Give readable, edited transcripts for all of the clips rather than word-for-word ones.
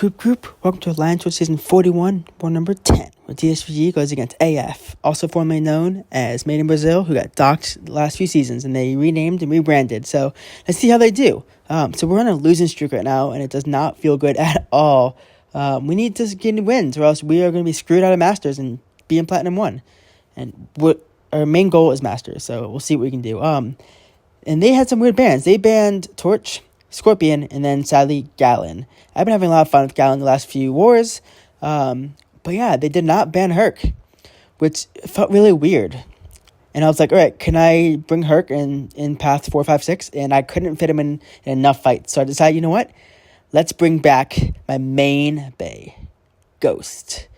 Welcome to Alliance with Season 41, war number 10, where DSVG goes against AF, also formerly known as Made in Brazil, who got docked the last few seasons, and they renamed and rebranded. So let's see how they do. So we're on a losing streak right now, and it does not feel good at all. We need to get wins, or else we are going to be screwed out of Masters and be in Platinum 1. And our main goal is Masters, so we'll see what we can do. And they had some weird bans. They banned Torch, Scorpion, and then sadly Gallon. I've been having a lot of fun with Gallon the last few wars, but yeah, they did not ban Herc, which felt really weird. And I was like, all right, can I bring Herc in path 4, 5, 6? And I couldn't fit him in enough fights, so I decided, you know what? Let's bring back my main bay, Ghost.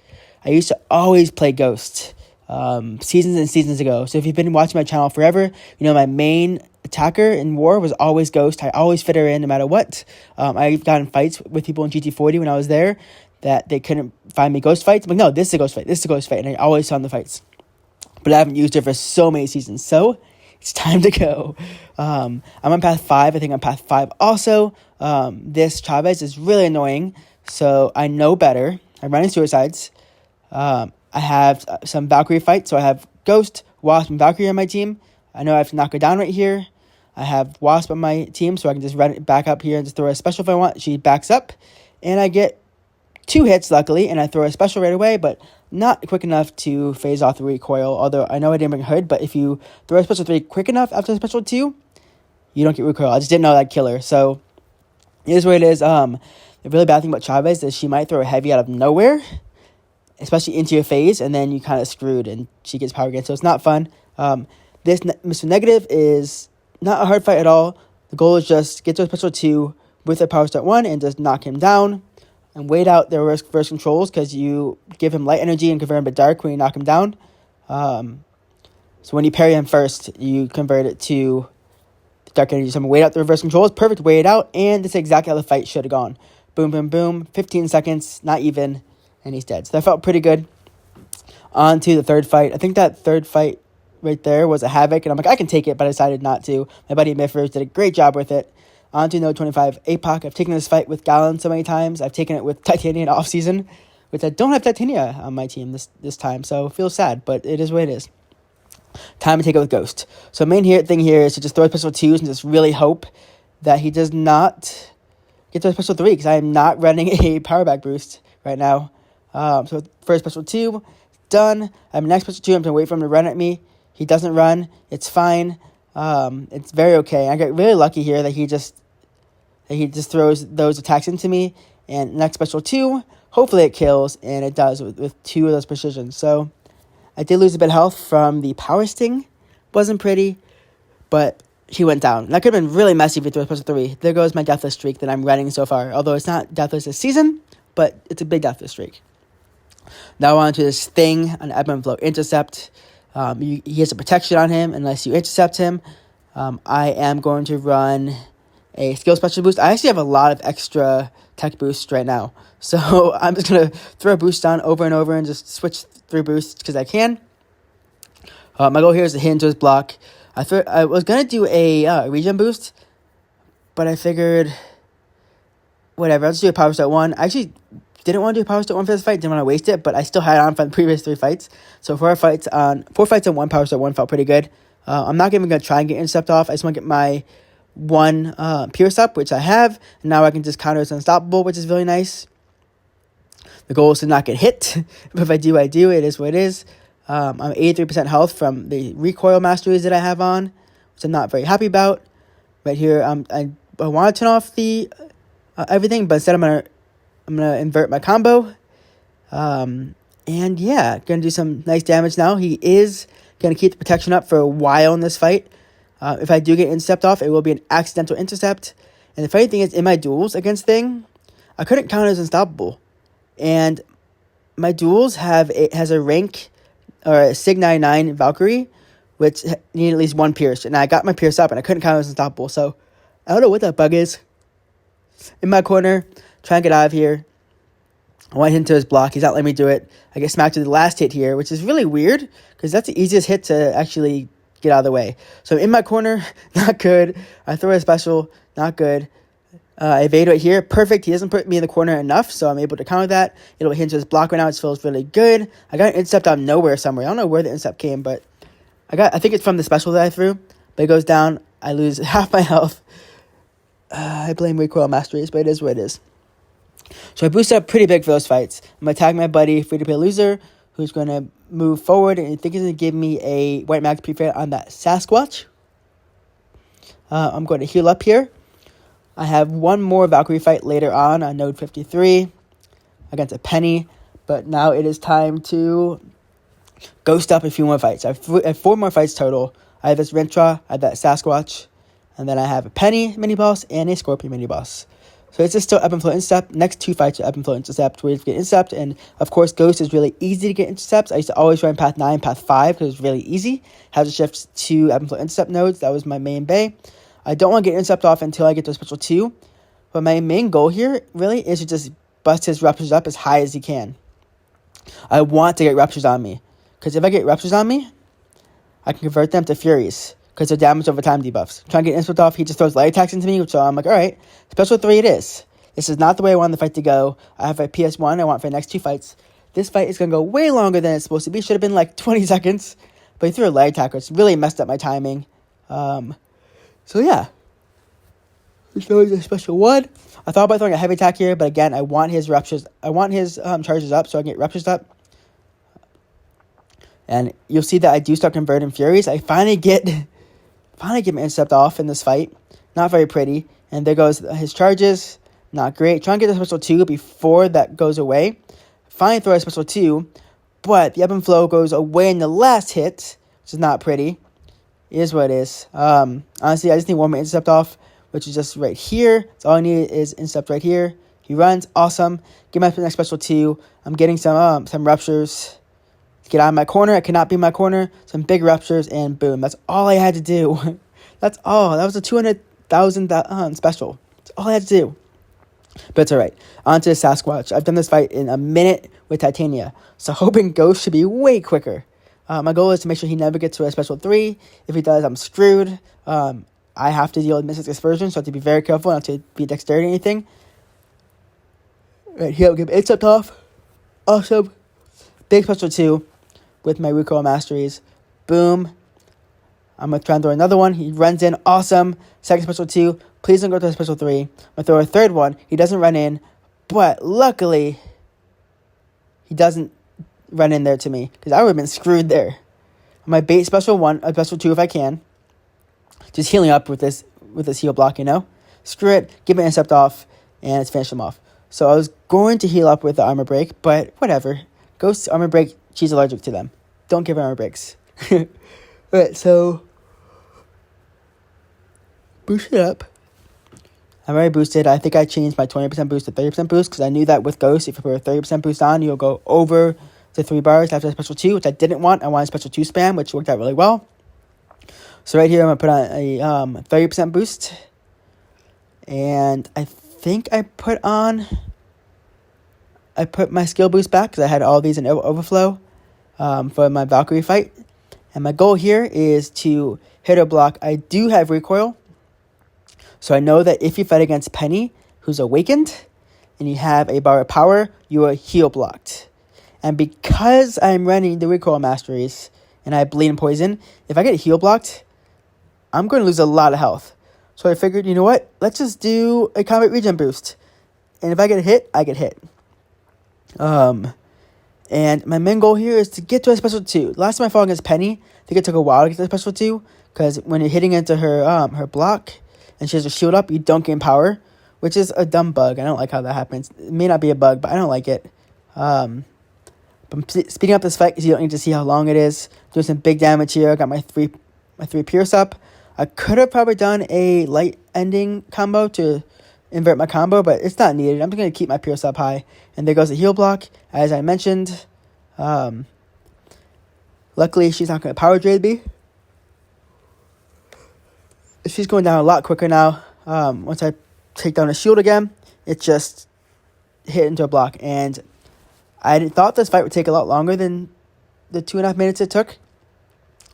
I used to always play Ghost seasons and seasons ago. So if you've been watching my channel forever, you know my main attacker in war was always Ghost. I always fit her in no matter what. I've gotten fights with people in GT40 when I was there that they couldn't find me Ghost fights. I'm like, no, this is a Ghost fight. This is a Ghost fight. And I always found the fights. But I haven't used her for so many seasons. So it's time to go. I'm on path 5. I think I'm path 5 also. This Chavez is really annoying. So I know better. I'm running suicides. I have some Valkyrie fights. So I have Ghost, Wasp, and Valkyrie on my team. I know I have to knock her down right here. I have Wasp on my team, so I can just run it back up here and just throw a special if I want. She backs up, and I get 2 hits, luckily, and I throw a special right away, but not quick enough to phase off the recoil, although I know I didn't bring Hood, but if you throw a special 3 quick enough after a special 2, you don't get recoil. I just didn't know that killer, so here's what it is. The really bad thing about Chavez is she might throw a heavy out of nowhere, especially into your phase, and then you kind of screwed, and she gets power again, so it's not fun. This Mr. Negative is not a hard fight at all. The goal is just get to a special 2 with a power start 1 and just knock him down and wait out the reverse controls because you give him light energy and convert him to dark when you knock him down. So when you parry him first, you convert it to dark energy. So I'm going to wait out the reverse controls. Perfect, wait it out, and this is exactly how the fight should have gone. Boom, boom, boom. 15 seconds, not even, and he's dead. So that felt pretty good. On to the third fight. I think that third fight right there was a Havoc, and I'm like, I can take it, but I decided not to. My buddy Miffers did a great job with it. On to No 25 Mcoc. I've taken this fight with Gallon so many times. I've taken it with Titania in off-season, which I don't have Titania on my team this time, so it feels sad, but it is what it is. Time to take it with Ghost. So main thing here is to just throw special 2s and just really hope that he does not get to a special 3, because I am not running a power back boost right now. So first special 2, done. I have my next special 2. I'm going to wait for him to run at me. He doesn't run. It's fine. It's very okay. I got really lucky here that he just throws those attacks into me. And next special 2, hopefully it kills, and it does with 2 of those precisions. So I did lose a bit of health from the power sting. Wasn't pretty, but he went down. That could have been really messy if he threw a special 3. There goes my deathless streak that I'm running so far. Although it's not deathless this season, but it's a big deathless streak. Now on to this thing on Edmund Flow Intercept. He has a protection on him unless you intercept him. I am going to run a skill special boost. I actually have a lot of extra tech boosts right now. So I'm just going to throw a boost on over and over and just switch through boosts because I can. My goal here is to hit into his block. I was going to do a regen boost, but I figured, whatever, I'll just do a power start 1. I actually didn't want to do a power start 1 for this fight. Didn't want to waste it, but I still had it on for the previous 3 fights. So 4 fights on 1 power start 1 felt pretty good. I'm not even going to try and get intercept off. I just want to get my 1 pierce up, which I have. And now I can just counter as unstoppable, which is really nice. The goal is to not get hit. But if I do, I do. It is what it is. I'm 83% health from the recoil masteries that I have on, which I'm not very happy about. Right here, I want to turn off the everything, but instead I'm gonna invert my combo. And yeah, gonna do some nice damage now. He is gonna keep the protection up for a while in this fight. If I do get intercept off, it will be an accidental intercept. And the funny thing is, in my duels against Thing, I couldn't count as unstoppable. And my duels has a rank or a Sig 99 Valkyrie, which needed at least 1 pierce. And I got my pierce up and I couldn't count as unstoppable. So I don't know what that bug is. In my corner, try and get out of here. I went into his block. He's not letting me do it. I get smacked with the last hit here, which is really weird because that's the easiest hit to actually get out of the way. So in my corner, not good. I throw a special, not good. I evade right here. Perfect. He doesn't put me in the corner enough, so I'm able to counter that. It'll hit into his block right now, which feels really good. I got an intercept out of nowhere somewhere. I don't know where the intercept came, but I think it's from the special that I threw. But it goes down. I lose half my health. I blame recoil masteries, but it is what it is. So I boosted up pretty big for those fights. I'm going to tag my buddy, free-to-play loser, who's going to move forward, and I think he's going to give me a white max pre-fair on that Sasquatch. I'm going to heal up here. I have one more Valkyrie fight later on node 53 against a Peni, but now it is time to ghost up a few more fights. I have 4 more fights total. I have this Rintrah, I have that Sasquatch, and then I have a Peni mini-boss and a Scorpion mini-boss. So it's just still Ebb and Flow Intercept. Next 2 fights are Ebb and Flow Intercept, where you get Intercept, and of course Ghost is really easy to get Intercepts. I used to always run Path 9, Path 5, because it was really easy. Have to shift to Ebb and Flow Intercept nodes. That was my main bay. I don't want to get Intercept off until I get to a special 2, but my main goal here really is to just bust his Ruptures up as high as he can. I want to get Ruptures on me, because if I get Ruptures on me, I can convert them to Furies, because they're damage over time debuffs. Trying to get Intercept off, he just throws light attacks into me, so I'm like, alright, special 3 it is. This is not the way I want the fight to go. I have a PS1 I want for the next 2 fights. This fight is going to go way longer than it's supposed to be. Should have been like 20 seconds, but he threw a light attack, which really messed up my timing. So yeah, this is a special 1. I thought about throwing a heavy attack here, but again, I want his Ruptures. I want his charges up, so I can get Ruptures up. And you'll see that I do start converting Furies. I finally get my Intercept off in this fight. Not very pretty. And there goes his charges. Not great. Trying to get the special 2 before that goes away. Finally throw a special 2, but the Ebb and Flow goes away in the last hit, which is not pretty. It is what it is. Honestly, I just need one more Intercept off, which is just right here. So all I need is Intercept right here. He runs. Awesome. Get my next special 2. I'm getting some Ruptures. Get out of my corner. I cannot be in my corner. Some big Ruptures, and boom. That's all I had to do. That's all. That was a 200,000 special. That's all I had to do. But it's alright. On to the Sasquatch. I've done this fight in a minute with Titania, so hoping Ghost should be way quicker. My goal is to make sure he never gets to a special 3. If he does, I'm screwed. I have to deal with Mystic Dispersion, so I have to be very careful not to be dexterity or anything. Right here, I'll give Intercept off. Awesome. Big special 2 with my recoil masteries. Boom. I'm going to try and throw another one. He runs in. Awesome. Second special 2. Please don't go to a special 3. I'm going to throw a third one. He doesn't run in. But luckily, he doesn't run in there to me, because I would have been screwed there. My bait special 1, a special 2 if I can. Just healing up with this heal block, you know. Screw it. Give my Intercept off, and it's finished him off. So I was going to heal up with the armor break, but whatever. Ghost's armor break, she's allergic to them. Don't give her armor breaks. Alright, so boost it up. I'm already boosted. I think I changed my 20% boost to 30% boost, because I knew that with Ghost, if you put a 30% boost on, you'll go over to 3 bars after a special 2, which I didn't want. I wanted special 2 spam, which worked out really well. So right here, I'm going to put on a 30% boost. And I think I put my skill boost back, because I had all these in overflow for my Valkyrie fight. And my goal here is to hit or block. I do have recoil, so I know that if you fight against Peni, who's awakened, and you have a bar of power, you are heal blocked. And because I'm running the recoil masteries, and I have bleed and poison, if I get heal blocked, I'm going to lose a lot of health. So I figured, you know what? Let's just do a combat regen boost. And if I get hit, I get hit. And my main goal here is to get to a special 2. Last time I fought against Peni, I think it took a while to get to a special 2, because when you're hitting into her block, and she has her shield up, you don't gain power, which is a dumb bug. I don't like how that happens. It may not be a bug, but I don't like it. But I'm speeding up this fight, because you don't need to see how long it is. Doing some big damage here. I got my 3 Pierce up. I could have probably done a light ending combo to invert my combo, but it's not needed. I'm just going to keep my Pierce up high. And there goes the heal block, as I mentioned. Luckily, she's not going to power drain me. She's going down a lot quicker now. Once I take down a shield again, it just hit into a block. And I thought this fight would take a lot longer than the 2.5 minutes it took.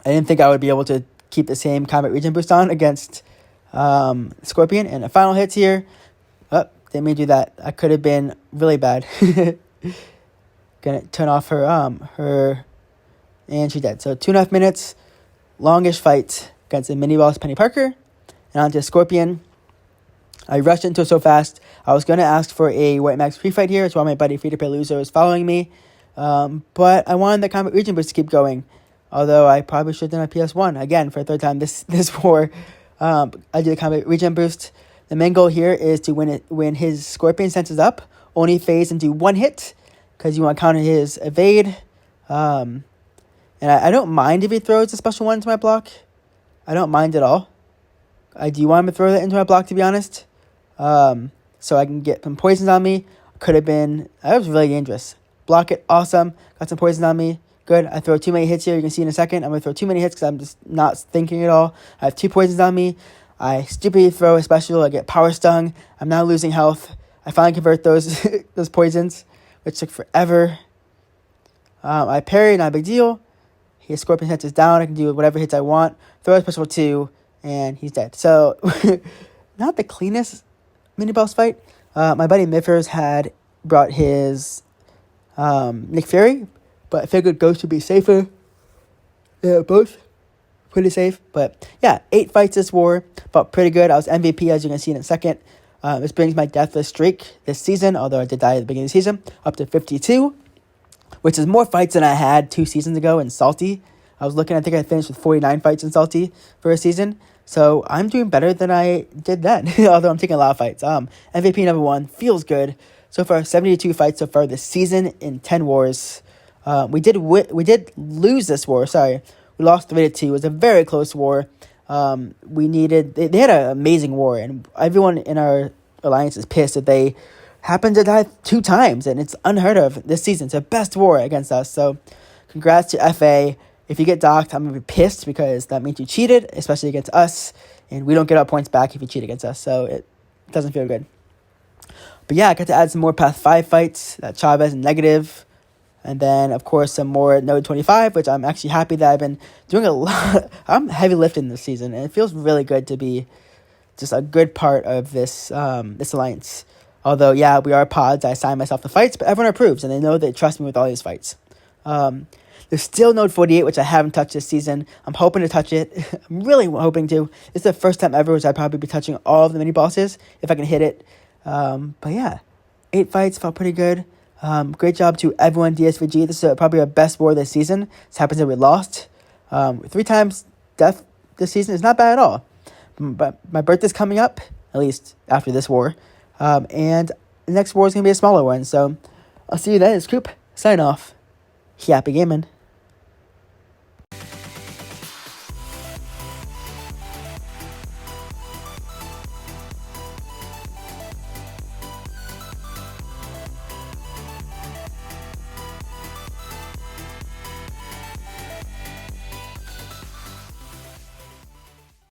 I didn't think I would be able to keep the same combat regen boost on against Scorpion. And the final hits here. didn't mean to do that. I could have been really bad. Gonna turn off her and she's dead. So 2.5 minutes, longish fight against a mini boss Peni Parker, and onto Scorpion. I rushed into it so fast. I was gonna ask for a White Max pre-fight here. It's why my buddy Free to Play Loser is following me. But I wanted the combat region boost to keep going. Although I probably should have done my PS1 again for a third time this war. I do the combat region boost. The main goal here is to when his Scorpion senses up, only phase and do one hit, because you want to counter his evade. And I don't mind if he throws a special one into my block. I don't mind at all. I do want him to throw that into my block, to be honest. So I can get some poisons on me. That was really dangerous. Block it, awesome. Got some poison on me. Good. I throw too many hits here. You can see in a second. I'm going to throw too many hits because I'm just not thinking at all. I have 2 poisons on me. I stupidly throw a special. I get power stung. I'm now losing health. I finally convert those those poisons, which took forever. I parry, not a big deal. His Scorpion senses down. I can do whatever hits I want. Throw a special 2, and he's dead. So, not the cleanest mini boss fight. My buddy Miffers had brought his Nick Fury, but I figured Ghost would be safer. Yeah, both pretty safe. But yeah, 8 fights this war. Felt pretty good. I was MVP, as you can see in a second. This brings my deathless streak this season, although I did die at the beginning of the season, up to 52, which is more fights than I had 2 seasons ago in Salty. I think I finished with 49 fights in Salty for a season. So I'm doing better than I did then, although I'm taking a lot of fights. MVP number 1, feels good. So far, 72 fights so far this season in 10 wars. We did lose this war. Sorry, we lost 3-2. It was a very close war. They had an amazing war, and everyone in our alliance is pissed that they happened to die 2 times, and it's unheard of this season. It's the best war against us. So, congrats to FA. If you get docked, I'm gonna be pissed because that means you cheated, especially against us, and we don't get our points back if you cheat against us. So it doesn't feel good. But yeah, I got to add some more Path 5 fights, that Chavez and negative. And then, of course, some more Node 25, which I'm actually happy that I've been doing a lot. I'm heavy lifting this season, and it feels really good to be just a good part of this this alliance. Although, yeah, we are pods. I assign myself the fights, but everyone approves, and they know they trust me with all these fights. There's still Node 48, which I haven't touched this season. I'm hoping to touch it. I'm really hoping to. It's the first time ever which I'd probably be touching all of the mini-bosses, if I can hit it. But yeah, 8 fights, felt pretty good. Great job to everyone, DSVG. This is probably our best war this season. This happens that we lost. 3 times death this season is not bad at all. But my birthday's coming up, at least after this war. And the next war is going to be a smaller one. So I'll see you then. It's Coop. Sign off. Happy gaming.